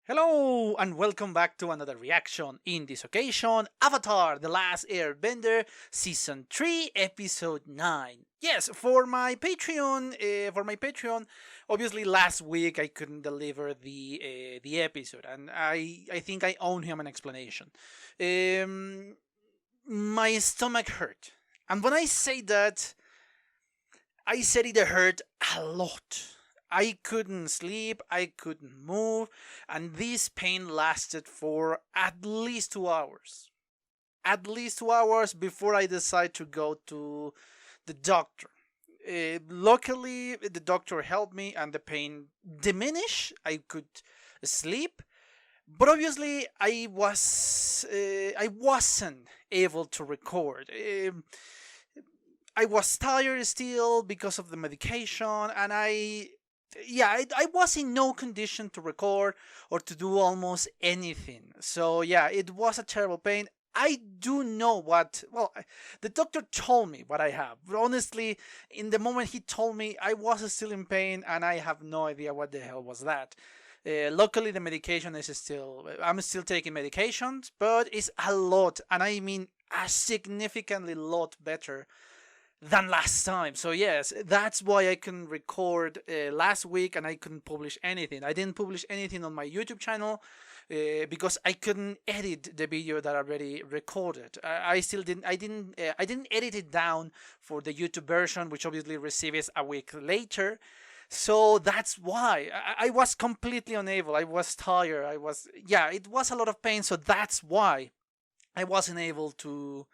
Hello and welcome back to another reaction. In this occasion, Avatar: The Last Airbender Season 3 Episode 9. Yes, for my Patreon, obviously last week I couldn't deliver the episode, and I think I owe him an explanation. Um, my stomach hurt, and when I say that, I said it hurt a lot. I couldn't sleep, I couldn't move, and this pain lasted for at least 2 hours. At least 2 hours before I decided to go to the doctor. Luckily, the doctor helped me and the pain diminished. I could sleep, but obviously I wasn't able to record. I was tired still because of the medication, and I was in no condition to record or to do almost anything. So yeah, it was a terrible pain. I do know the doctor told me what I have. But honestly, in the moment he told me, I was still in pain, and I have no idea what the hell was that. Luckily, the medication is I'm still taking medications, but it's a lot, and I mean a significantly lot better than last time. So yes, that's why I couldn't record last week, and I couldn't publish anything. I didn't publish anything on my YouTube channel because I couldn't edit the video that I already recorded. I still didn't. I didn't edit it down for the YouTube version, which obviously receives a week later. So that's why I was completely unable. I was tired. It was a lot of pain. So that's why I wasn't able to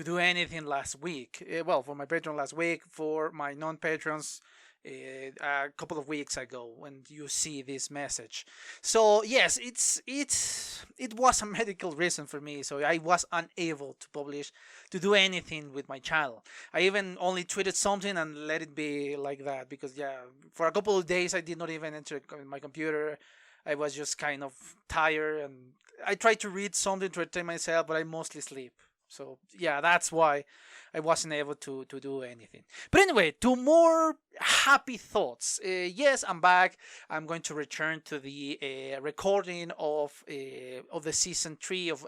do anything last week. For my Patreon last week, for my non-patrons a couple of weeks ago when you see this message. So yes, it was a medical reason for me. So I was unable to do anything with my channel. I even only tweeted something and let it be like that because for a couple of days I did not even enter my computer. I was just kind of tired, and I tried to read something to entertain myself, but I mostly sleep. So yeah, that's why I wasn't able to do anything. But anyway, to more happy thoughts. Yes, I'm back. I'm going to return to the recording of the season 3 of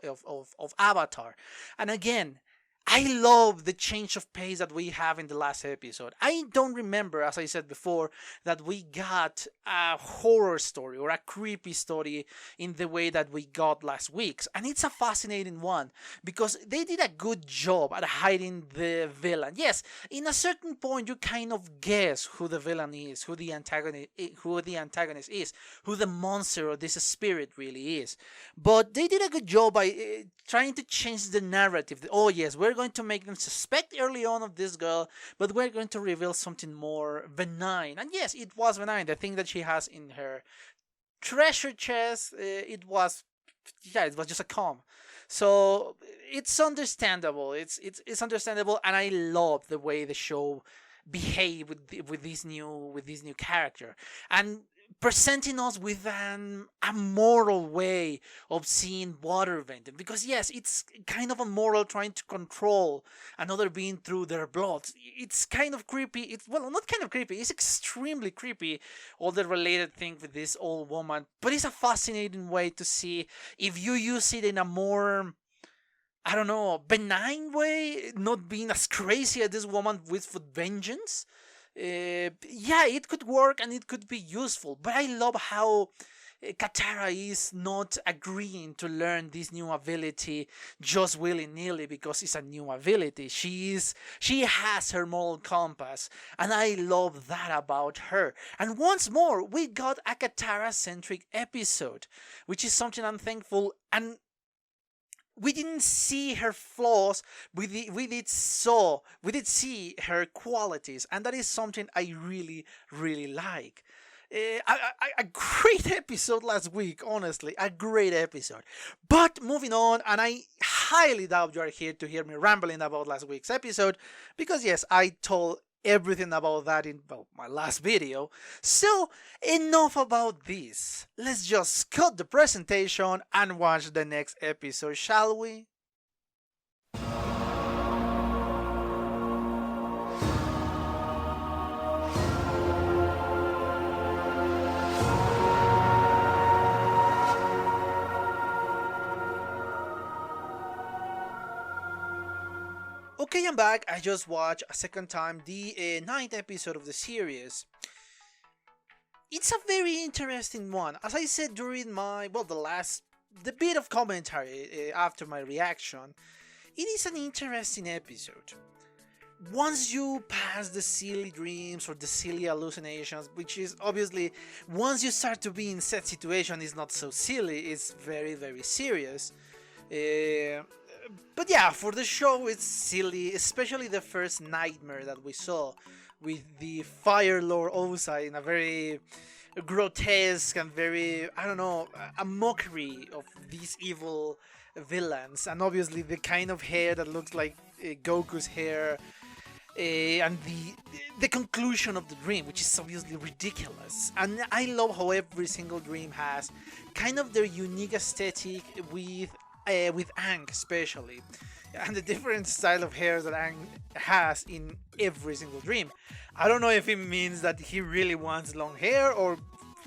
Avatar. And again, I love the change of pace that we have in the last episode. I don't remember, as I said before, that we got a horror story or a creepy story in the way that we got last week's. And it's a fascinating one because they did a good job at hiding the villain. Yes, in a certain point you kind of guess who the villain is, who the antagonist is, who the monster or this spirit really is. But they did a good job by trying to change the narrative. Oh yes, we're going to make them suspect early on of this girl, but we're going to reveal something more benign. And yes, it was benign. The thing that she has in her treasure chest, it was just a comb. So it's understandable. It's understandable, and I love the way the show behave with this new character, and presenting us with a moral way of seeing water venting, because yes, it's kind of a moral trying to control another being through their blood. It's kind of creepy. It's not kind of creepy, it's extremely creepy, all the related thing with this old woman, but it's a fascinating way to see if you use it in a more, I don't know, benign way, not being as crazy as this woman with vengeance. It could work and it could be useful, but I love how Katara is not agreeing to learn this new ability just willy-nilly because it's a new ability. She has her moral compass, and I love that about her. And once more, we got a Katara-centric episode, which is something I'm thankful. And we didn't see her flaws. We did see her qualities, and that is something I really, really like. A great episode last week, honestly, a great episode. But moving on, and I highly doubt you are here to hear me rambling about last week's episode, because yes, I told everything about that in my last video. So enough about this. Let's just cut the presentation and watch the next episode, shall we? Okay, I'm back. I just watched a second time the ninth episode of the series. It's a very interesting one. As I said during the bit of commentary after my reaction, it is an interesting episode. Once you pass the silly dreams or the silly hallucinations, which is obviously, once you start to be in said situation, it's not so silly, it's very, very serious. Uh, but yeah, for the show, it's silly, especially the first nightmare that we saw with the Fire Lord Osa in a very grotesque and very, I don't know, a mockery of these evil villains, and obviously the kind of hair that looks like Goku's hair, and the conclusion of the dream, which is obviously ridiculous. And I love how every single dream has kind of their unique aesthetic with Aang especially, and the different style of hair that Aang has in every single dream. I don't know if it means that he really wants long hair or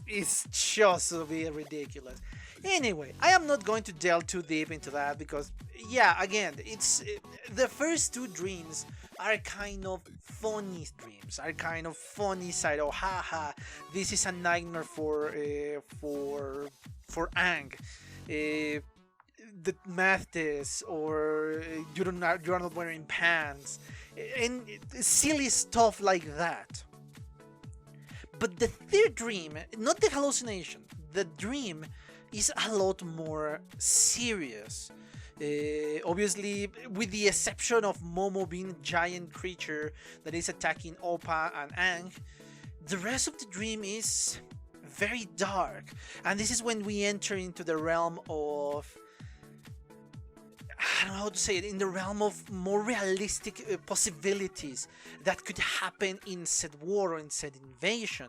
it's just to be ridiculous. Anyway, I am not going to delve too deep into that because, yeah, again, it's the first two dreams are kind of funny dreams, are kind of funny side. Oh, haha, this is a nightmare for Aang. The math test, or you are not wearing pants, and silly stuff like that. But the third dream, not the hallucination, the dream is a lot more serious. Obviously, with the exception of Momo being a giant creature that is attacking Oppa and Aang, the rest of the dream is very dark. And this is when we enter into the realm of, I don't know how to say it, in the realm of more realistic possibilities that could happen in said war or in said invasion.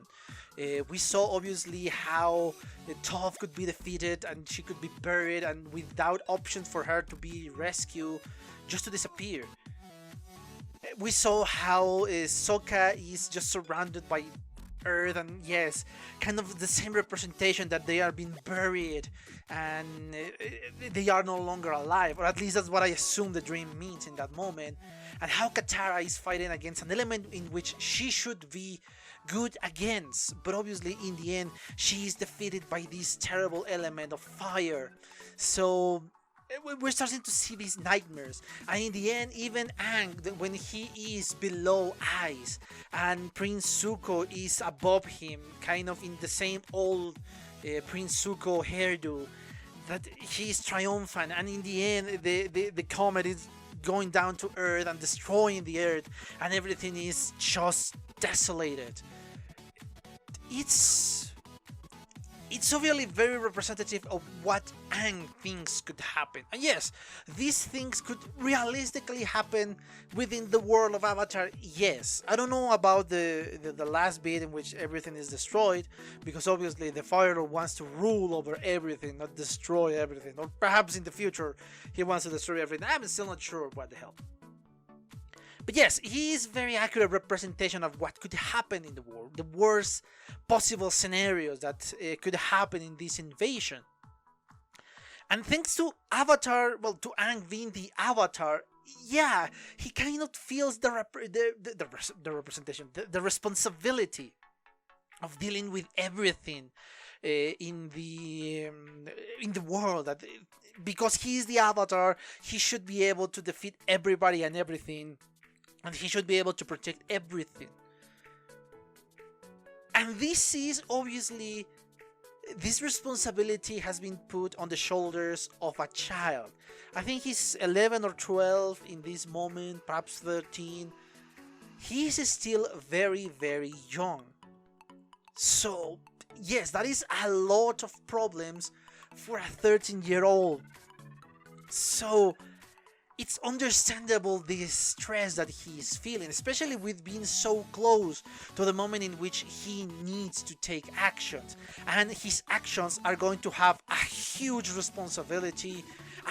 We saw obviously how Toph could be defeated and she could be buried, and without options for her to be rescued, just to disappear. We saw how Sokka is just surrounded by Earth, and yes, kind of the same representation that they are being buried and they are no longer alive, or at least that's what I assume the dream means in that moment. And how Katara is fighting against an element in which she should be good against, but obviously in the end she is defeated by this terrible element of fire. So we're starting to see these nightmares, and in the end, even Aang, when he is below ice and Prince Zuko is above him, kind of in the same old Prince Zuko hairdo, that he is triumphant, and in the end the comet is going down to Earth and destroying the Earth, and everything is just desolated. It's obviously very representative of what Aang thinks could happen. And yes, these things could realistically happen within the world of Avatar, yes. I don't know about the last bit in which everything is destroyed, because obviously the Fire Lord wants to rule over everything, not destroy everything. Or perhaps in the future, he wants to destroy everything. I'm still not sure what the hell. But yes, he is very accurate representation of what could happen in the world, the worst possible scenarios that could happen in this invasion. And thanks to Avatar, well, to Aang being the Avatar, yeah, he kind of feels the representation, the responsibility of dealing with everything in the world. That because he is the Avatar, he should be able to defeat everybody and everything. And he should be able to protect everything. And this is obviously, this responsibility has been put on the shoulders of a child. I think he's 11 or 12 in this moment, perhaps 13. He is still very, very young. So, yes, that is a lot of problems for a 13-year-old. So, it's understandable the stress that he is feeling, especially with being so close to the moment in which he needs to take actions. And his actions are going to have a huge responsibility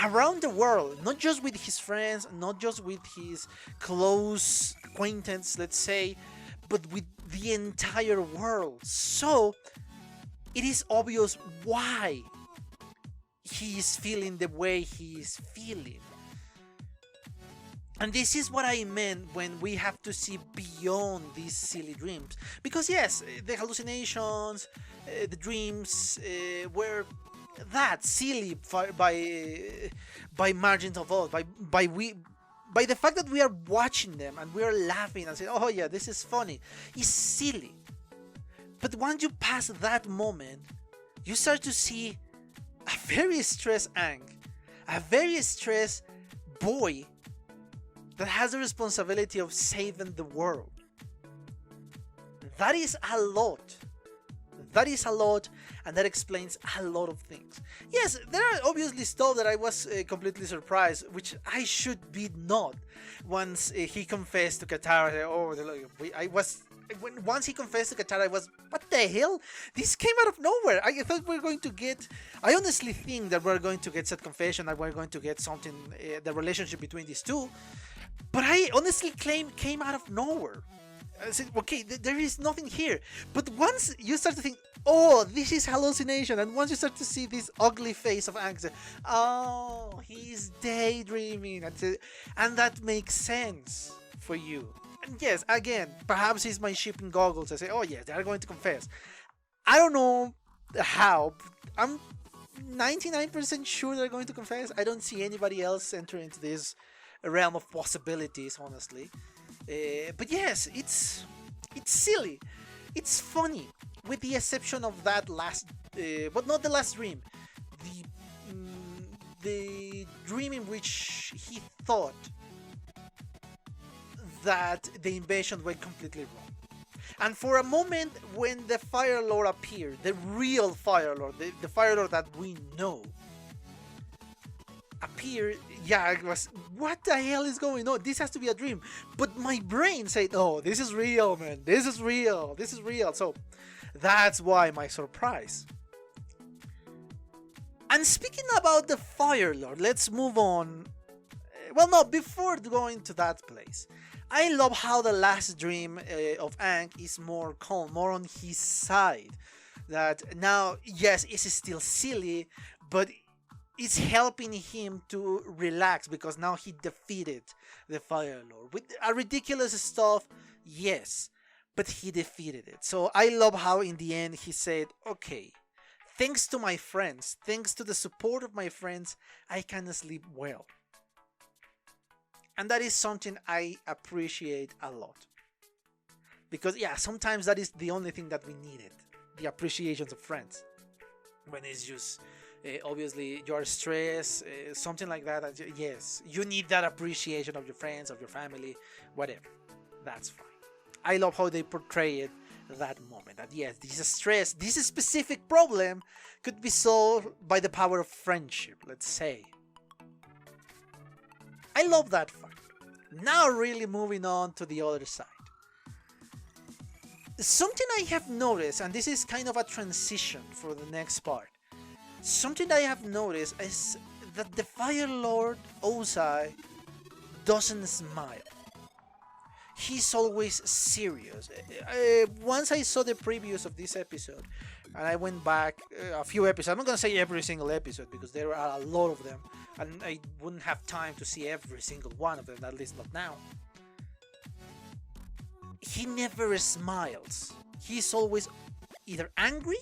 around the world, not just with his friends, not just with his close acquaintance, let's say, but with the entire world. So, it is obvious why he is feeling the way he is feeling. And this is what I meant when we have to see beyond these silly dreams. Because yes, the hallucinations, the dreams were that silly by margins of all, by the fact that we are watching them and we are laughing and saying, "Oh yeah, this is funny." It's silly. But once you pass that moment, you start to see a very stressed Ang, a very stressed boy that has the responsibility of saving the world. That is a lot. That is a lot, and that explains a lot of things. Yes, there are obviously stuff that I was completely surprised, which I should be not. Once he confessed to Katara, once he confessed to Katara, I was, what the hell? This came out of nowhere. I thought we were going to get. I honestly think that we're going to get said confession, that we're going to get something, the relationship between these two. But I honestly claim came out of nowhere. I said, okay, there is nothing here. But once you start to think, oh, this is hallucination, and once you start to see this ugly face of Aang, oh, he's daydreaming, and that makes sense for you. And yes, again, perhaps it's my shipping goggles. I say, oh yes, they are going to confess. I don't know how. I'm 99% sure they're going to confess. I don't see anybody else enter into this realm of possibilities, honestly. But yes, it's silly, it's funny, with the exception of that last, but not the last dream, the dream in which he thought that the invasion went completely wrong. And for a moment, when the Fire Lord appeared, the real Fire Lord, the Fire Lord that we know, appeared, yeah, it was, what the hell is going on? This has to be a dream. But my brain said, oh, this is real, man. This is real. This is real. So that's why my surprise. And speaking about the Fire Lord, let's move on. Well, no, before going to that place, I love how the last dream of Aang is more calm, more on his side. That now, yes, it's still silly, but it's helping him to relax because now he defeated the Fire Lord. With a ridiculous stuff, yes, but he defeated it. So I love how in the end he said, okay, thanks to my friends, thanks to the support of my friends, I can sleep well. And that is something I appreciate a lot. Because yeah, sometimes that is the only thing that we needed. The appreciations of friends. When it's just... obviously you're stressed, something like that. Yes, you need that appreciation of your friends, of your family, whatever. That's fine. I love how they portray it, that moment. That yes, this is stress, this specific problem could be solved by the power of friendship, let's say. I love that fact. Now really moving on to the other side. Something I have noticed, and this is kind of a transition for the next part. Something I have noticed is that the Fire Lord Ozai doesn't smile. He's always serious. Once I saw the previews of this episode, and I went back a few episodes, I'm not going to say every single episode because there are a lot of them, and I wouldn't have time to see every single one of them, at least not now. He never smiles. He's always either angry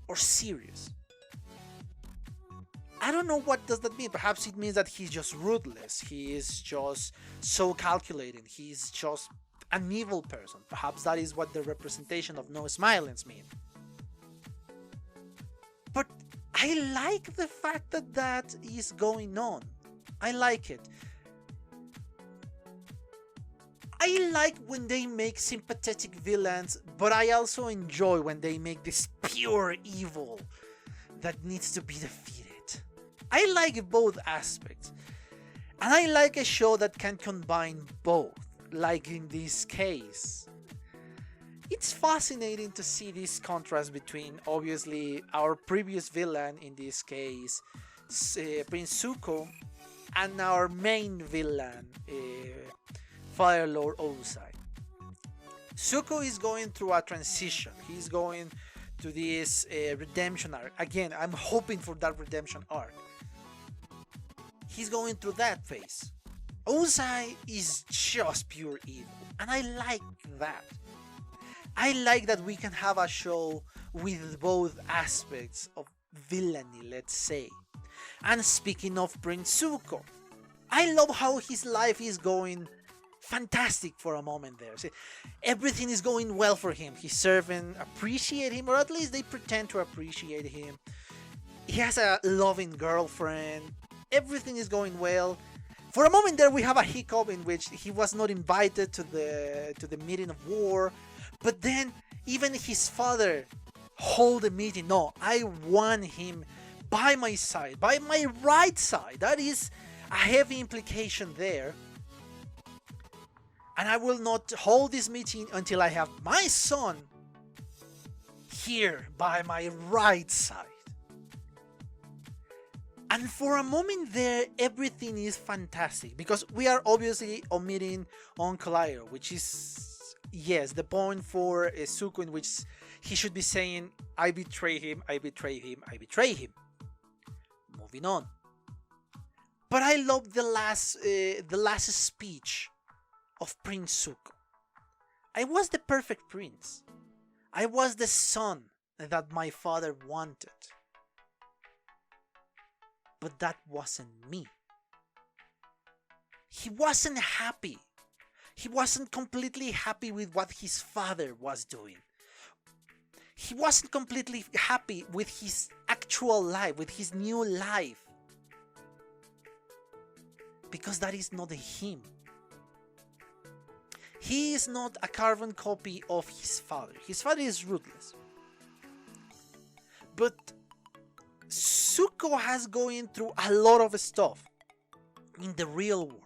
or serious. I don't know what does that mean. Perhaps it means that he's just ruthless. He is just so calculating. He's just an evil person. Perhaps that is what the representation of no smilings mean. But I like the fact that that is going on. I like it. I like when they make sympathetic villains, but I also enjoy when they make this pure evil that needs to be defeated. I like both aspects, and I like a show that can combine both, like in this case. It's fascinating to see this contrast between, obviously, our previous villain, in this case, Prince Zuko, and our main villain, Fire Lord Ozai. Zuko is going through a transition. He's going to this redemption arc. Again, I'm hoping for that redemption arc. He's going through that phase. Ozai is just pure evil, and I like that. I like that we can have a show with both aspects of villainy, let's say. And speaking of Prince Zuko, I love how his life is going fantastic for a moment there. See, everything is going well for him. His servants appreciate him, or at least they pretend to appreciate him. He has a loving girlfriend. Everything is going well. For a moment there, we have a hiccup in which he was not invited to the meeting of war. But then, even his father hold a meeting. No, I want him by my side, by my right side. That is a heavy implication there. And I will not hold this meeting until I have my son here by my right side. And for a moment there, everything is fantastic, because we are obviously omitting Uncle Iroh, which is, yes, the point for Zuko, in which he should be saying, I betray him, I betray him, I betray him. Moving on. But I love the last speech of Prince Zuko. I was the perfect prince. I was the son that my father wanted. But that wasn't me. He wasn't happy. He wasn't completely happy with what his father was doing. He wasn't completely happy with his actual life, with his new life. Because that is not him. He is not a carbon copy of his father. His father is ruthless. But Zuko has going through a lot of stuff in the real world.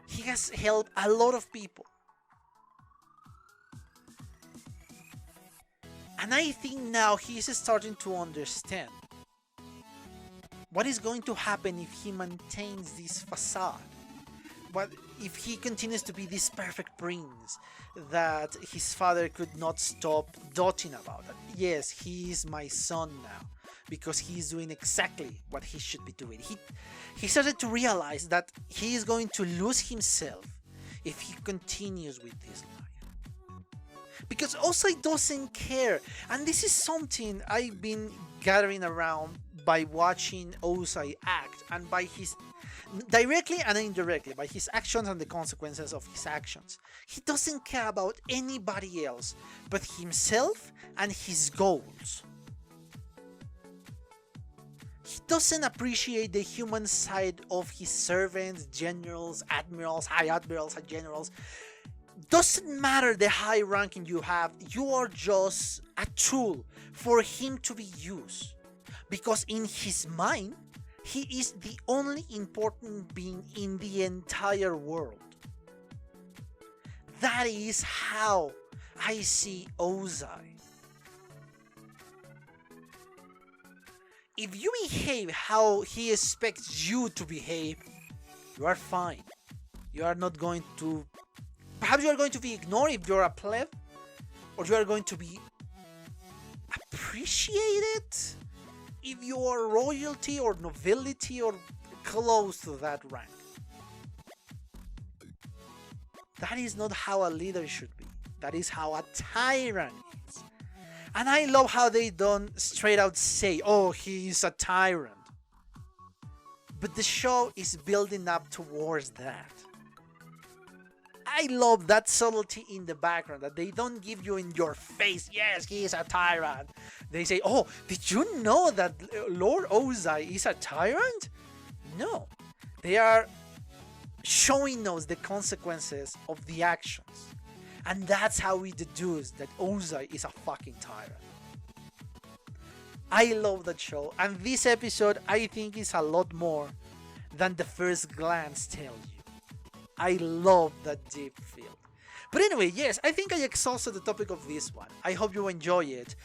He has helped a lot of people. And I think now he's starting to understand what is going to happen if he maintains this facade. What if he continues to be this perfect prince that his father could not stop doting about? That, yes, he is my son now, because he is doing exactly what he should be doing. He started to realize that he is going to lose himself if he continues with this life. Because Osai doesn't care, and this is something I've been gathering around by watching Osai act, and by his directly and indirectly, by his actions and the consequences of his actions. He doesn't care about anybody else but himself and his goals. He doesn't appreciate the human side of his servants, generals, admirals, high admirals, and generals. Doesn't matter the high ranking you have, you are just a tool for him to be used. Because in his mind, he is the only important being in the entire world. That is how I see Ozai. If you behave how he expects you to behave, you are fine. You are not going to... Perhaps you are going to be ignored if you're a pleb, or you are going to be appreciated if you are royalty or nobility or close to that rank. That is not how a leader should be. That is how a tyrant is. And I love how they don't straight out say, oh, he is a tyrant. But the show is building up towards that. I love that subtlety in the background, that they don't give you in your face, yes, he is a tyrant. They say, oh, did you know that Lord Ozai is a tyrant? No. They are showing us the consequences of the actions. And that's how we deduce that Ozai is a fucking tyrant. I love that show, and this episode I think is a lot more than the first glance tells you. I love that deep feel. But anyway, yes, I think I exhausted the topic of this one. I hope you enjoy it.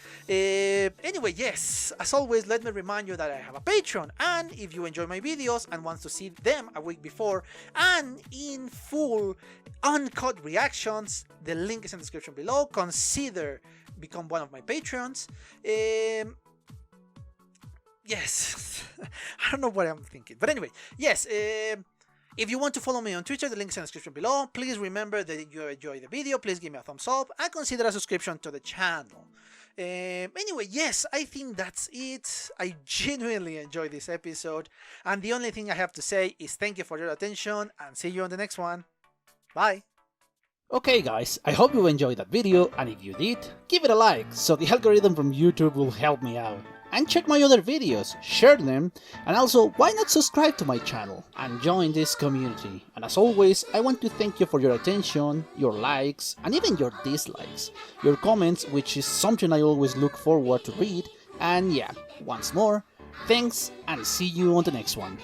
Anyway, yes, as always, let me remind you that I have a Patreon, and if you enjoy my videos and want to see them a week before and in full uncut reactions, the link is in the description below. Consider become one of my Patreons. yes, I don't know what I'm thinking, but anyway, yes. If you want to follow me on Twitter, the link is in the description below. Please remember that if you enjoy the video, please give me a thumbs up and consider a subscription to the channel. Anyway, yes, I think that's it. I genuinely enjoyed this episode, and the only thing I have to say is thank you for your attention and see you on the next one. Bye! Okay guys, I hope you enjoyed that video, and if you did, give it a like so the algorithm from YouTube will help me out. And check my other videos, share them, and also why not subscribe to my channel and join this community. And as always, I want to thank you for your attention, your likes, and even your dislikes, your comments, which is something I always look forward to read. And yeah, once more, thanks and see you on the next one.